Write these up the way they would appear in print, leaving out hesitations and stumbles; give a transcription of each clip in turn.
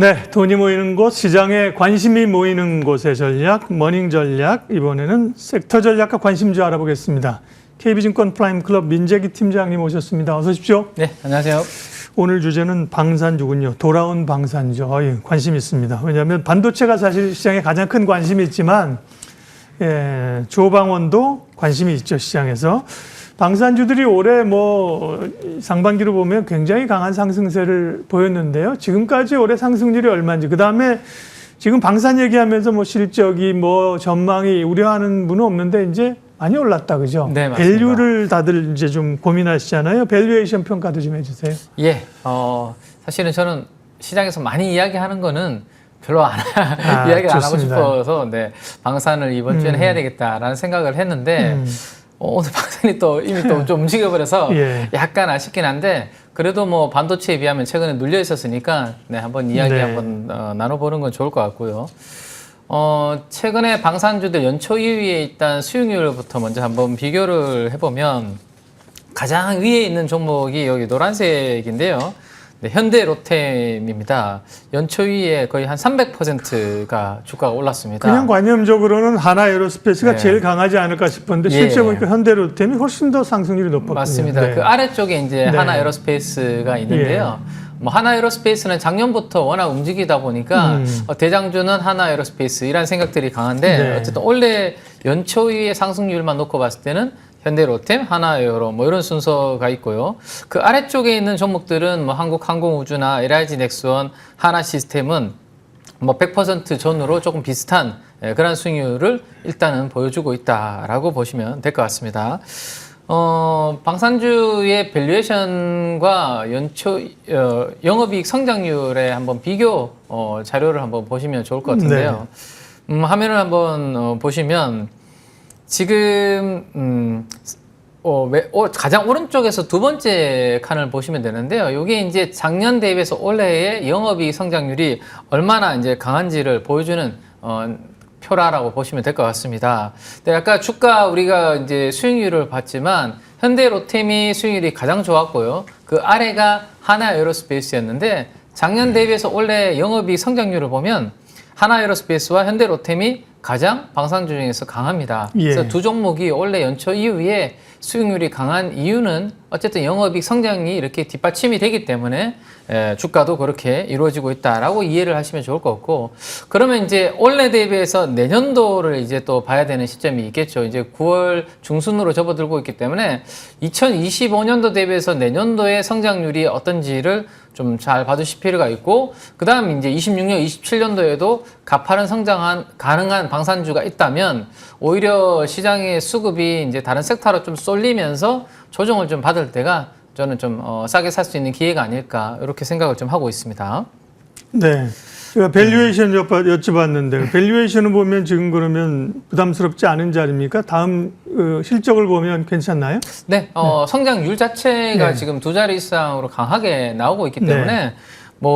네, 돈이 모이는 곳, 시장에 관심이 모이는 곳의 전략, 머닝 전략. 이번에는 섹터 전략과 관심주 알아보겠습니다. KB증권 프라임클럽 민재기 팀장님 오셨습니다. 어서 오십시오. 네, 안녕하세요. 오늘 주제는 방산주군요. 돌아온 방산주. 관심 있습니다. 왜냐하면 반도체가 사실 시장에 가장 큰 관심이 있지만 조방원도 관심이 있죠, 시장에서. 방산주들이 올해 상반기로 보면 굉장히 강한 상승세를 보였는데요. 지금까지 올해 상승률이 얼마인지, 그 다음에 지금 방산 얘기하면서 실적이 전망이 우려하는 분은 없는데 이제 많이 올랐다, 그죠? 네, 맞습니다. 밸류를 다들 이제 좀 고민하시잖아요. 밸류에이션 평가도 좀 해주세요. 예, 사실은 저는 시장에서 많이 이야기하는 거는 별로 이야기를 안 하고 싶어서 방산을 이번 주에는 해야 되겠다라는 생각을 했는데 오늘 방산이 또 이미 또 좀 움직여버려서 약간 아쉽긴 한데 그래도 반도체에 비하면 최근에 눌려 있었으니까 한번 이야기 한번 나눠보는 건 좋을 것 같고요. 최근에 방산주들 연초 2위에 있던 수익률부터 먼저 한번 비교를 해보면 가장 위에 있는 종목이 여기 노란색인데요. 현대로템입니다. 연초 2위에 거의 한 300%가 주가가 올랐습니다. 그냥 관념적으로는 하나에어로스페이스가 제일 강하지 않을까 싶었는데 실제 보니까 현대로템이 훨씬 더 상승률이 높았군요. 맞습니다. 그 아래쪽에 이제 하나에어로스페이스가 있는데요. 하나에어로스페이스는 작년부터 워낙 움직이다 보니까 대장주는 하나에어로스페이스 이런 생각들이 강한데 어쨌든 원래 연초 2위의 상승률만 놓고 봤을 때는 현대로템, 하나에어로 이런 순서가 있고요. 그 아래쪽에 있는 종목들은 한국항공우주나 LIG 넥스원, 하나시스템은 100% 전후로 조금 비슷한 그런 수익률을 일단은 보여주고 있다라고 보시면 될 것 같습니다. 방산주의 밸류에이션과 연초 영업이익 성장률의 한번 비교 자료를 한번 보시면 좋을 것 같은데요. 화면을 한번 보시면 지금 가장 오른쪽에서 두 번째 칸을 보시면 되는데요. 이게 이제 작년 대비해서 올해의 영업이익 성장률이 얼마나 이제 강한지를 보여주는 표라라고 보시면 될 것 같습니다. 아까 주가 우리가 이제 수익률을 봤지만 현대로템이 수익률이 가장 좋았고요. 그 아래가 하나에어로스페이스였는데 작년 대비해서 올해 영업이익 성장률을 보면 하나에어로스페이스와 현대로템이 가장 방산주 중에서 강합니다. 그래서 두 종목이 원래 연초 이후에 수익률이 강한 이유는 어쨌든 영업이익 성장이 이렇게 뒷받침이 되기 때문에 주가도 그렇게 이루어지고 있다라고 이해를 하시면 좋을 것 같고, 그러면 이제 올해 대비해서 내년도를 이제 또 봐야 되는 시점이 있겠죠. 이제 9월 중순으로 접어들고 있기 때문에 2025년도 대비해서 내년도의 성장률이 어떤지를 좀 잘 봐두실 필요가 있고, 그 다음 이제 26년, 27년도에도 가파른 성장한 가능한 방산주가 있다면 오히려 시장의 수급이 이제 다른 섹터로 좀 쏠리면서 조정을 좀 받을 때가 저는 좀 싸게 살 수 있는 기회가 아닐까 이렇게 생각을 좀 하고 있습니다. 네. 제가 밸류에이션 여쭤봤는데 밸류에이션을 보면 지금 그러면 부담스럽지 않은 자리입니까? 다음 실적을 보면 괜찮나요? 네, 성장률 자체가 지금 두 자리 이상으로 강하게 나오고 있기 때문에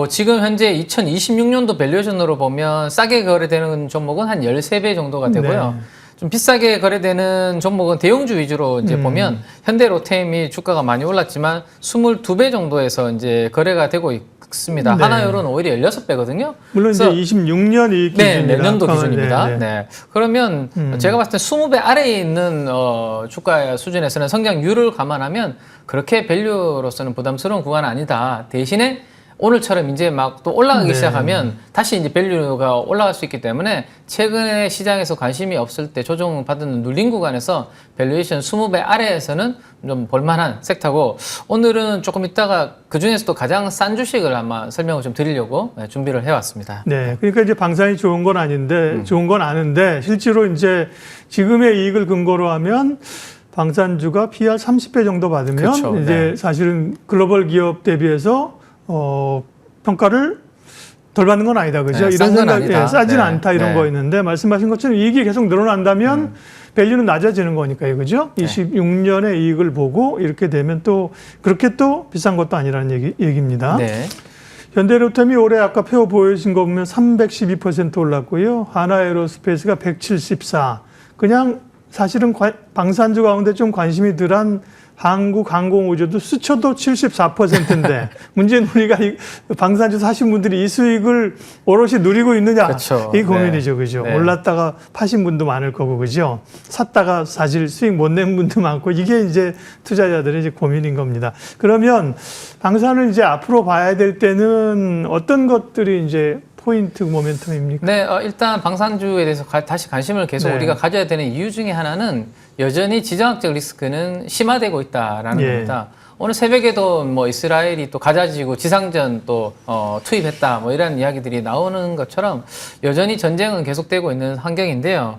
지금 현재 2026년도 밸류에이션으로 보면 싸게 거래되는 종목은 한 13배 정도가 되고요. 좀 비싸게 거래되는 종목은 대형주 위주로 이제 보면 현대로템이 주가가 많이 올랐지만 22배 정도에서 이제 거래가 되고 있습니다. 하나요로는 오히려 16배거든요. 물론 이제 26년 이 기준이라. 내년도 기준입니다. 그러면 제가 봤을 때 20배 아래에 있는 주가 수준에서는 성장률을 감안하면 그렇게 밸류로서는 부담스러운 구간은 아니다. 대신에 오늘처럼 이제 막 또 올라가기 시작하면 다시 이제 밸류가 올라갈 수 있기 때문에 최근에 시장에서 관심이 없을 때 조정받은 눌린 구간에서 밸류에이션 20배 아래에서는 좀 볼만한 섹터고, 오늘은 조금 이따가 그 중에서도 가장 싼 주식을 아마 설명을 좀 드리려고 준비를 해왔습니다. 네, 그러니까 이제 방산이 좋은 건 아닌데, 좋은 건 아는데 실제로 이제 지금의 이익을 근거로 하면 방산주가 PR 30배 정도 받으면 이제 사실은 글로벌 기업 대비해서 평가를 덜 받는 건 아니다, 그죠? 이런 생각, 싸지는 않다 이런 거였는데 말씀하신 것처럼 이익이 계속 늘어난다면 밸류는 낮아지는 거니까요, 그죠? 26년의 이익을 보고 이렇게 되면 또 그렇게 또 비싼 것도 아니라는 얘기입니다. 현대로템이 올해 아까 표 보여주신 거 보면 312% 올랐고요. 하나에어로스페이스가 174. 그냥 사실은 방산주 가운데 좀 관심이 덜한 한국 항공우주도 수초도 74%인데 문제는 우리가 방산주 사신 분들이 이 수익을 오롯이 누리고 있느냐 그렇죠. 이 고민이죠, 그죠? 네. 올랐다가 파신 분도 많을 거고, 그죠? 샀다가 사실 수익 못 낸 분도 많고 이게 이제 투자자들의 이제 고민인 겁니다. 그러면 방산을 이제 앞으로 봐야 될 때는 어떤 것들이 이제 포인트 모멘텀입니까? 네, 일단 방산주에 대해서 다시 관심을 계속 네. 우리가 가져야 되는 이유 중에 하나는 여전히 지정학적 리스크는 심화되고 있다라는 예. 겁니다. 오늘 새벽에도 뭐 이스라엘이 또 가자지구 지상전 또 투입했다 뭐 이런 이야기들이 나오는 것처럼 여전히 전쟁은 계속되고 있는 환경인데요.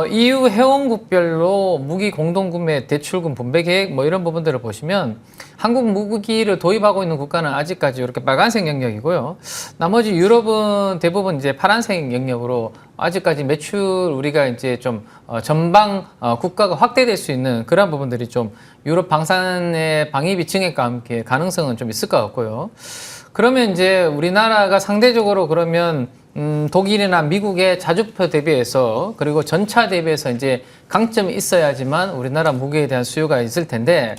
EU 회원국별로 무기 공동구매 대출금 분배 계획 뭐 이런 부분들을 보시면 한국 무기를 도입하고 있는 국가는 아직까지 이렇게 빨간색 영역이고요. 나머지 유럽은 대부분 이제 파란색 영역으로 아직까지 매출 우리가 이제 좀 전방 국가가 확대될 수 있는 그런 부분들이 좀 유럽 방산의 방위비 증액과 함께 가능성은 좀 있을 것 같고요. 그러면 이제 우리나라가 상대적으로 그러면 독일이나 미국의 자주포 대비해서 그리고 전차 대비해서 이제 강점이 있어야지만 우리나라 무기에 대한 수요가 있을 텐데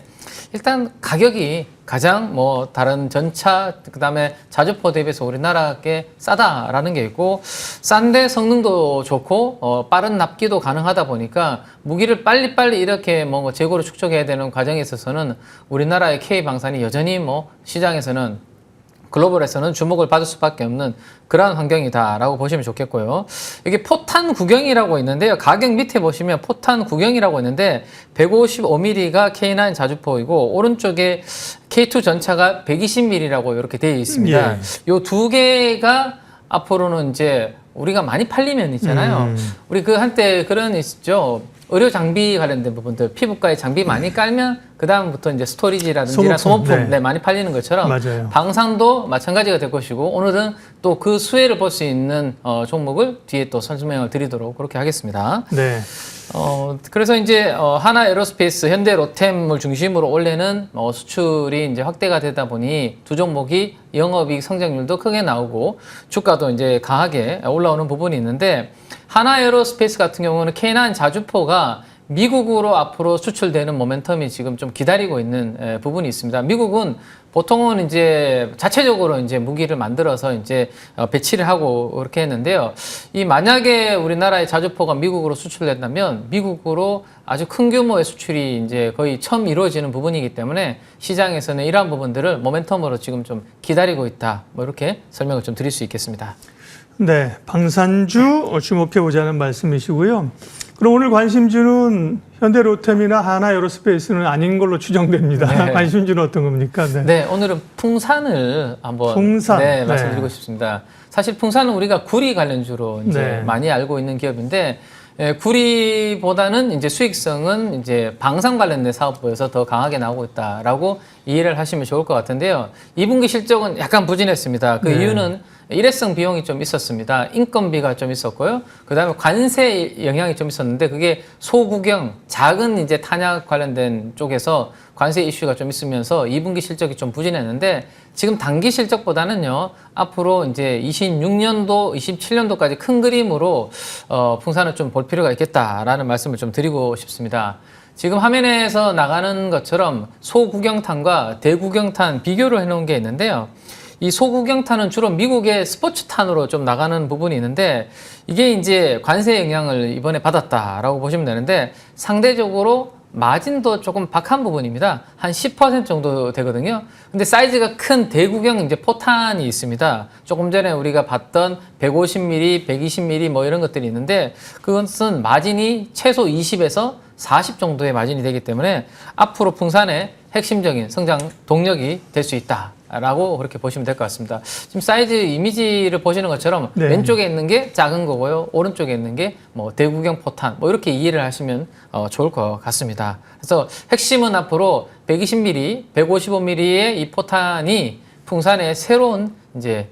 일단 가격이 가장 뭐 다른 전차 그다음에 자주포 대비해서 우리나라께 싸다라는 게 있고 싼데 성능도 좋고 빠른 납기도 가능하다 보니까 무기를 빨리빨리 이렇게 뭐 재고를 축적해야 되는 과정에 있어서는 우리나라의 K방산이 여전히 뭐 시장에서는 글로벌에서는 주목을 받을 수밖에 없는 그러한 환경이다라고 보시면 좋겠고요. 이게 포탄 구경이라고 있는데요. 가격 밑에 보시면 포탄 구경이라고 있는데 155mm가 K9 자주포이고 오른쪽에 K2 전차가 120mm라고 이렇게 되어 있습니다. 요 두 개가 앞으로는 이제 우리가 많이 팔리면 있잖아요. 우리 그 한때 그런 있죠. 의료 장비 관련된 부분들, 피부과에 장비 많이 깔면 그 다음부터 이제 스토리지라든지 소모품 많이 팔리는 것처럼 맞아요. 방산도 마찬가지가 될 것이고 오늘은 또 그 수혜를 볼 수 있는 종목을 뒤에 또 설명을 드리도록 그렇게 하겠습니다. 네. 그래서 이제 하나 에어로스페이스, 현대 로템을 중심으로 올해는 수출이 이제 확대가 되다 보니 두 종목이 영업이익 성장률도 크게 나오고 주가도 이제 강하게 올라오는 부분이 있는데 하나 에어로스페이스 같은 경우는 K9 자주포가 미국으로 앞으로 수출되는 모멘텀이 지금 좀 기다리고 있는 부분이 있습니다. 미국은 보통은 이제 자체적으로 이제 무기를 만들어서 이제 배치를 하고 그렇게 했는데요. 이 만약에 우리나라의 자주포가 미국으로 수출된다면 미국으로 아주 큰 규모의 수출이 이제 거의 처음 이루어지는 부분이기 때문에 시장에서는 이러한 부분들을 모멘텀으로 지금 좀 기다리고 있다. 뭐 이렇게 설명을 좀 드릴 수 있겠습니다. 네, 방산주 주목해 보자는 말씀이시고요. 그럼 오늘 관심주는 현대로템이나 하나에어로스페이스는 아닌 걸로 추정됩니다. 네. 관심주는 어떤 겁니까? 네. 네, 오늘은 풍산을 한번 말씀드리고 싶습니다. 사실 풍산은 우리가 구리 관련주로 이제 많이 알고 있는 기업인데 구리보다는 이제 수익성은 이제 방산 관련된 사업부에서 더 강하게 나오고 있다라고 이해를 하시면 좋을 것 같은데요. 2분기 실적은 약간 부진했습니다. 그 이유는 일회성 비용이 좀 있었습니다. 인건비가 좀 있었고요. 그 다음에 관세 영향이 좀 있었는데 그게 소구경, 작은 이제 탄약 관련된 쪽에서 관세 이슈가 좀 있으면서 2분기 실적이 좀 부진했는데 지금 단기 실적보다는요, 앞으로 이제 26년도, 27년도까지 큰 그림으로 풍산을 좀 볼 필요가 있겠다라는 말씀을 좀 드리고 싶습니다. 지금 화면에서 나가는 것처럼 소구경탄과 대구경탄 비교를 해놓은 게 있는데요. 이 소구경탄은 주로 미국의 스포츠탄으로 좀 나가는 부분이 있는데 이게 이제 관세 영향을 이번에 받았다라고 보시면 되는데 상대적으로 마진도 조금 박한 부분입니다. 한 10% 정도 되거든요. 근데 사이즈가 큰 대구경 이제 포탄이 있습니다. 조금 전에 우리가 봤던 150mm, 120mm 뭐 이런 것들이 있는데 그것은 마진이 최소 20에서 40 정도의 마진이 되기 때문에 앞으로 풍산의 핵심적인 성장 동력이 될 수 있다라고 그렇게 보시면 될 것 같습니다. 지금 사이즈 이미지를 보시는 것처럼 왼쪽에 있는 게 작은 거고요. 오른쪽에 있는 게 뭐 대구경 포탄 뭐 이렇게 이해를 하시면 좋을 것 같습니다. 그래서 핵심은 앞으로 120mm, 155mm의 이 포탄이 풍산의 새로운 이제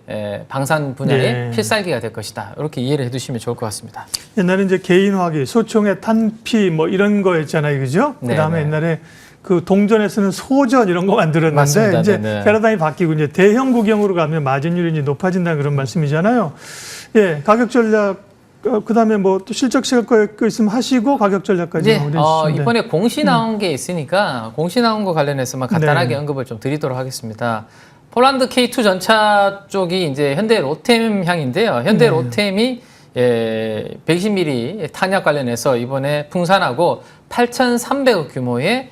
방산 분야의 필살기가 될 것이다. 이렇게 이해를 해두시면 좋을 것 같습니다. 옛날에 이제 개인화기, 소총의 탄피 뭐 이런 거였잖아요, 그죠? 그다음에 옛날에 그 동전에서는 소전 이런 거 만들었는데 맞습니다. 이제 패러다임이 바뀌고 이제 대형 구경으로 가면 마진율이 이제 높아진다는 그런 말씀이잖아요. 예, 가격 전략 그다음에 뭐 또 실적 시각 거 있으면 하시고 가격 전략까지 이제 마무리해 주시면 돼요. 이번에 공시 나온 게 있으니까 공시 나온 거 관련해서만 간단하게 네. 언급을 좀 드리도록 하겠습니다. 폴란드 K2 전차 쪽이 이제 현대 로템 향인데요. 현대 네. 로템이 120mm 탄약 관련해서 이번에 풍산하고 8,300억 규모의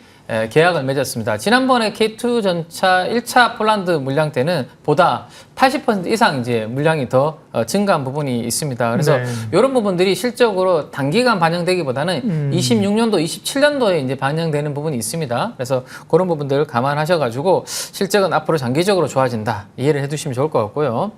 계약을 맺었습니다. 지난번에 K2 전차 1차 폴란드 물량 때는 보다 80% 이상 이제 물량이 더 증가한 부분이 있습니다. 그래서 네. 이런 부분들이 실적으로 단기간 반영되기보다는 26년도, 27년도에 이제 반영되는 부분이 있습니다. 그래서 그런 부분들 감안하셔가지고 실적은 앞으로 장기적으로 좋아진다. 이해를 해두시면 좋을 것 같고요.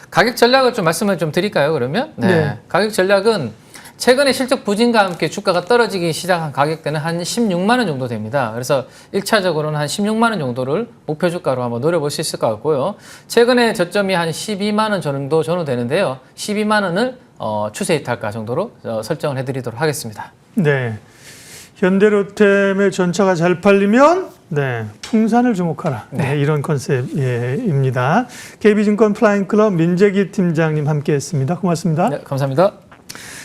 가격 전략을 좀 말씀을 좀 드릴까요? 그러면 네. 가격 전략은 최근에 실적 부진과 함께 주가가 떨어지기 시작한 가격대는 한 16만 원 정도 됩니다. 그래서 1차적으로는 한 16만 원 정도를 목표 주가로 한번 노려볼 수 있을 것 같고요. 최근에 저점이 한 12만 원 정도 되는데요. 12만 원을 추세 이탈가 정도로 설정을 해드리도록 하겠습니다. 네. 현대로템의 전차가 잘 팔리면 풍산을 주목하라. 네, 이런 컨셉입니다. KB증권 플라잉클럽 민재기 팀장님 함께했습니다. 고맙습니다. 네, 감사합니다.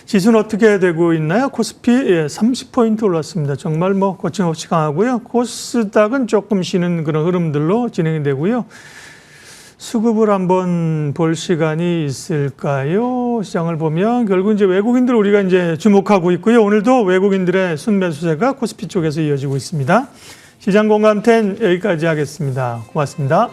지수는 어떻게 되고 있나요? 코스피 30포인트 올랐습니다. 정말 뭐 거침없이 강하고요. 코스닥은 조금 쉬는 그런 흐름들로 진행이 되고요. 수급을 한번 볼 시간이 있을까요? 시장을 보면 결국 이제 외국인들 우리가 이제 주목하고 있고요. 오늘도 외국인들의 순매수세가 코스피 쪽에서 이어지고 있습니다. 시장 공감 10 여기까지 하겠습니다. 고맙습니다.